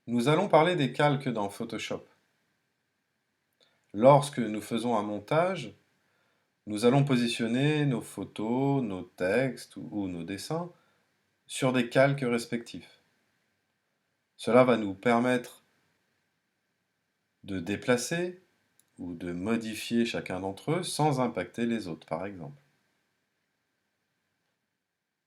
Nous allons parler des calques dans Photoshop. Lorsque nous faisons un montage, nous allons positionner nos photos, nos textes ou nos dessins sur des calques respectifs. Cela va nous permettre de déplacer ou de modifier chacun d'entre eux sans impacter les autres, par exemple.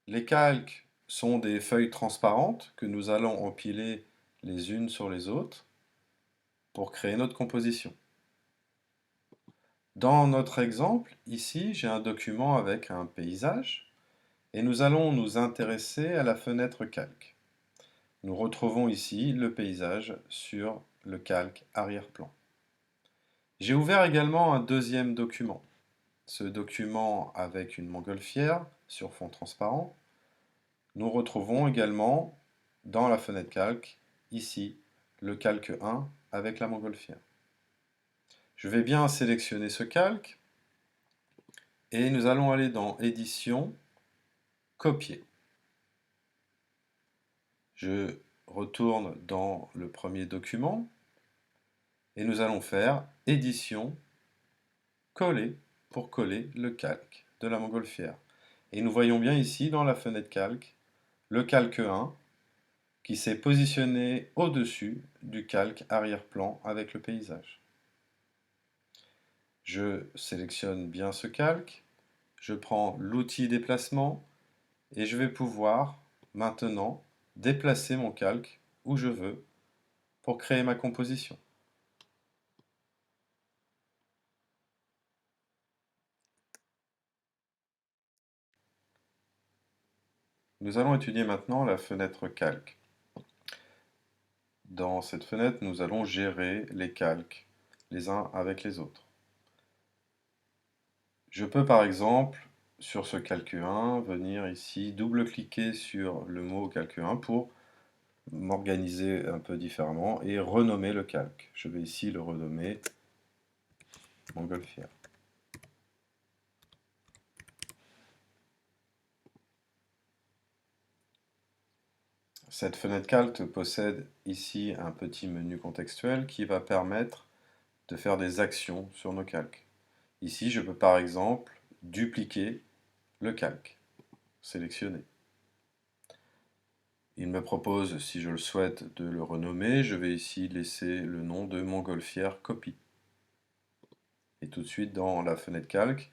Les calques sont des feuilles transparentes que nous allons empiler les unes sur les autres pour créer notre composition. Dans notre exemple, ici, j'ai un document avec un paysage et nous allons nous intéresser à la fenêtre calque. Nous retrouvons ici le paysage sur le calque arrière-plan. J'ai ouvert également un deuxième document. Ce document avec une montgolfière sur fond transparent. Nous retrouvons également dans la fenêtre calque, ici, le calque 1 avec la montgolfière. Je vais bien sélectionner ce calque et nous allons aller dans Édition, Copier. Je retourne dans le premier document et nous allons faire Édition, Coller pour coller le calque de la montgolfière. Et nous voyons bien ici dans la fenêtre calque le calque 1 qui s'est positionné au-dessus du calque arrière-plan avec le paysage. Je sélectionne bien ce calque, je prends l'outil déplacement et je vais pouvoir maintenant déplacer mon calque où je veux pour créer ma composition. Nous allons étudier maintenant la fenêtre calque. Dans cette fenêtre, nous allons gérer les calques les uns avec les autres. Je peux par exemple, sur ce calque 1, venir ici double-cliquer sur le mot calque 1 pour m'organiser un peu différemment et renommer le calque. Je vais ici le renommer montgolfière. Cette fenêtre calque possède ici un petit menu contextuel qui va permettre de faire des actions sur nos calques. Ici, je peux par exemple dupliquer le calque, sélectionner. Il me propose, si je le souhaite, de le renommer. Je vais ici laisser le nom de montgolfière copie. Et tout de suite, dans la fenêtre calque,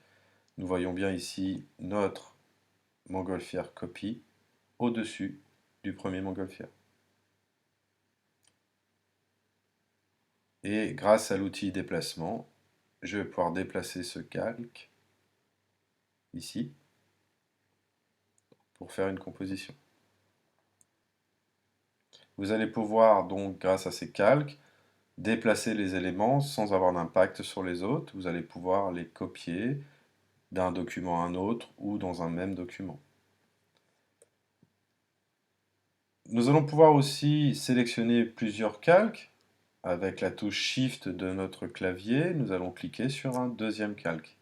nous voyons bien ici notre montgolfière copie au-dessus du premier montgolfière. Et grâce à l'outil déplacement, je vais pouvoir déplacer ce calque ici pour faire une composition. Vous allez pouvoir donc, grâce à ces calques, déplacer les éléments sans avoir d'impact sur les autres. Vous allez pouvoir les copier d'un document à un autre ou dans un même document. Nous allons pouvoir aussi sélectionner plusieurs calques. Avec la touche Shift de notre clavier, nous allons cliquer sur un deuxième calque.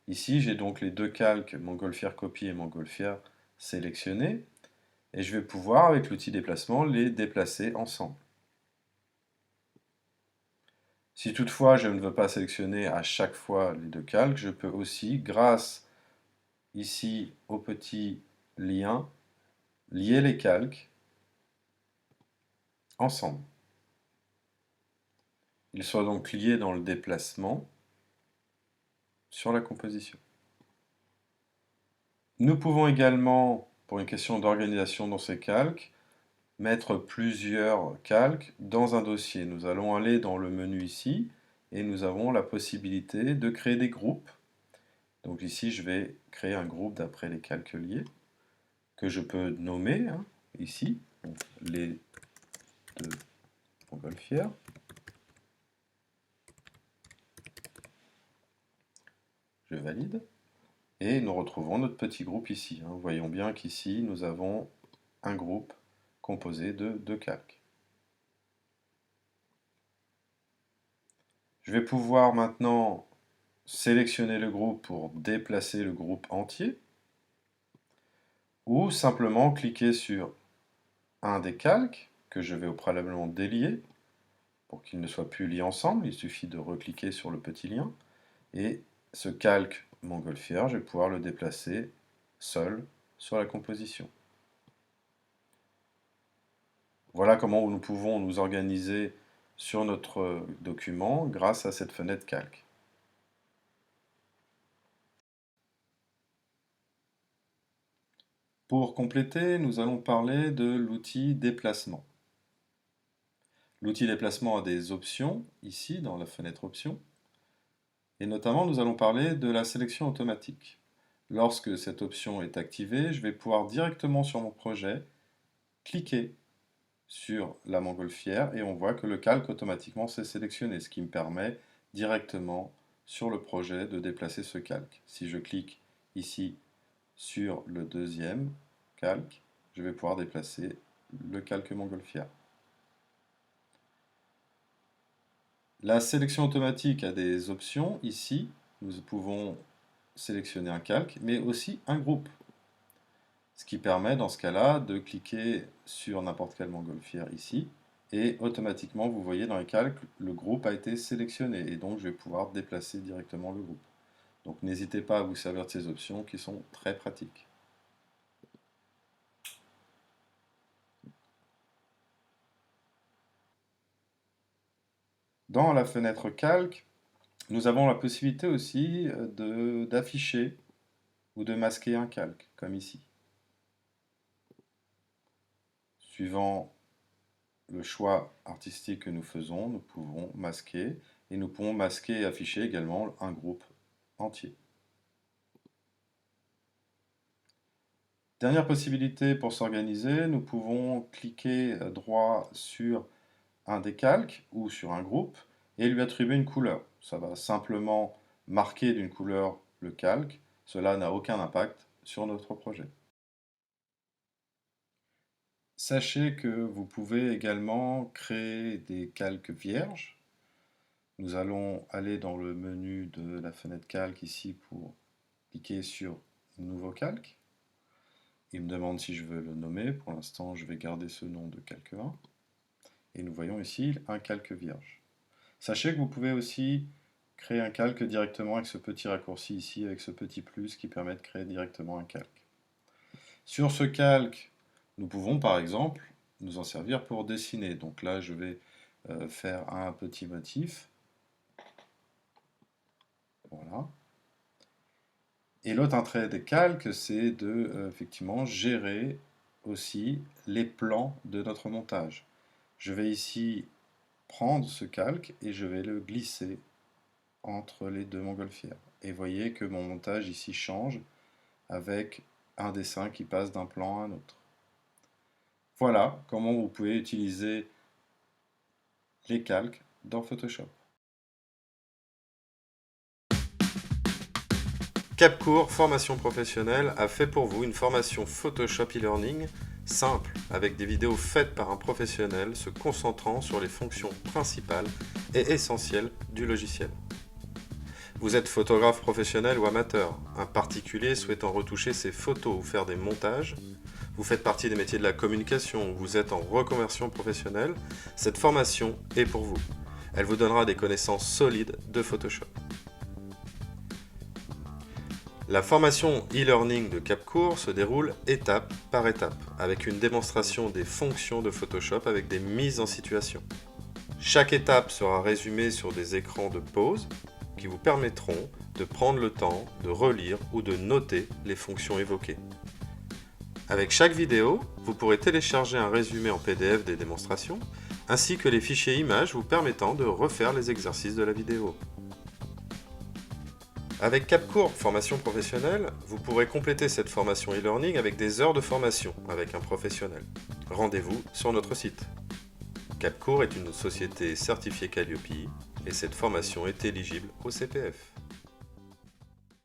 Ici, j'ai donc les deux calques montgolfière copie et montgolfière sélectionnés. Et je vais pouvoir, avec l'outil déplacement, les déplacer ensemble. Si toutefois je ne veux pas sélectionner à chaque fois les deux calques, je peux aussi, grâce ici au petit lien, lier les calques ensemble. Ils soient donc liés dans le déplacement sur la composition. Nous pouvons également, pour une question d'organisation dans ces calques, mettre plusieurs calques dans un dossier. Nous allons aller dans le menu ici et nous avons la possibilité de créer des groupes. Donc ici, je vais créer un groupe d'après les calques liés que je peux nommer ici, donc, les deux montgolfières. Je valide. Et nous retrouvons notre petit groupe ici. Voyons bien qu'ici, nous avons un groupe composé de deux calques. Je vais pouvoir maintenant sélectionner le groupe pour déplacer le groupe entier, ou simplement cliquer sur un des calques que je vais au préalablement délier pour qu'ils ne soient plus liés ensemble. Il suffit de recliquer sur le petit lien et ce calque montgolfière, je vais pouvoir le déplacer seul sur la composition. Voilà comment nous pouvons nous organiser sur notre document grâce à cette fenêtre calque. Pour compléter, nous allons parler de l'outil déplacement. L'outil déplacement a des options, ici dans la fenêtre options, et notamment nous allons parler de la sélection automatique. Lorsque cette option est activée, je vais pouvoir directement sur mon projet cliquer sur la montgolfière et on voit que le calque automatiquement s'est sélectionné, ce qui me permet directement sur le projet de déplacer ce calque. Si je clique ici sur le deuxième calque, je vais pouvoir déplacer le calque montgolfière. La sélection automatique a des options. Ici, nous pouvons sélectionner un calque, mais aussi un groupe. Ce qui permet dans ce cas-là de cliquer sur n'importe quelle montgolfière ici, et automatiquement, vous voyez dans les calques, le groupe a été sélectionné, et donc je vais pouvoir déplacer directement le groupe. Donc n'hésitez pas à vous servir de ces options qui sont très pratiques. Dans la fenêtre calque, nous avons la possibilité aussi d'afficher ou de masquer un calque, comme ici. Suivant le choix artistique que nous faisons, nous pouvons masquer, et nous pouvons masquer et afficher également un groupe entier. Dernière possibilité pour s'organiser, nous pouvons cliquer droit sur un des calques ou sur un groupe et lui attribuer une couleur. Ça va simplement marquer d'une couleur le calque, cela n'a aucun impact sur notre projet. Sachez que vous pouvez également créer des calques vierges. Nous allons aller dans le menu de la fenêtre calque ici pour cliquer sur Nouveau calque. Il me demande si je veux le nommer. Pour l'instant, je vais garder ce nom de calque 1. Et nous voyons ici un calque vierge. Sachez que vous pouvez aussi créer un calque directement avec ce petit raccourci ici, avec ce petit plus qui permet de créer directement un calque. Sur ce calque, nous pouvons par exemple nous en servir pour dessiner. Donc là, je vais faire un petit motif. Voilà. Et l'autre intérêt des calques, c'est de effectivement gérer aussi les plans de notre montage. Je vais ici prendre ce calque et je vais le glisser entre les deux montgolfières. Et voyez que mon montage ici change avec un dessin qui passe d'un plan à un autre. Voilà comment vous pouvez utiliser les calques dans Photoshop. Capcours Formation Professionnelle a fait pour vous une formation Photoshop e-learning simple, avec des vidéos faites par un professionnel se concentrant sur les fonctions principales et essentielles du logiciel. Vous êtes photographe professionnel ou amateur, un particulier souhaitant retoucher ses photos ou faire des montages, vous faites partie des métiers de la communication ou vous êtes en reconversion professionnelle, cette formation est pour vous. Elle vous donnera des connaissances solides de Photoshop. La formation e-learning de Capcours se déroule étape par étape, avec une démonstration des fonctions de Photoshop avec des mises en situation. Chaque étape sera résumée sur des écrans de pause qui vous permettront de prendre le temps de relire ou de noter les fonctions évoquées. Avec chaque vidéo, vous pourrez télécharger un résumé en PDF des démonstrations, ainsi que les fichiers images vous permettant de refaire les exercices de la vidéo. Avec Capcours Formation Professionnelle, vous pourrez compléter cette formation e-learning avec des heures de formation avec un professionnel. Rendez-vous sur notre site. Capcours est une société certifiée Calliope et cette formation est éligible au CPF.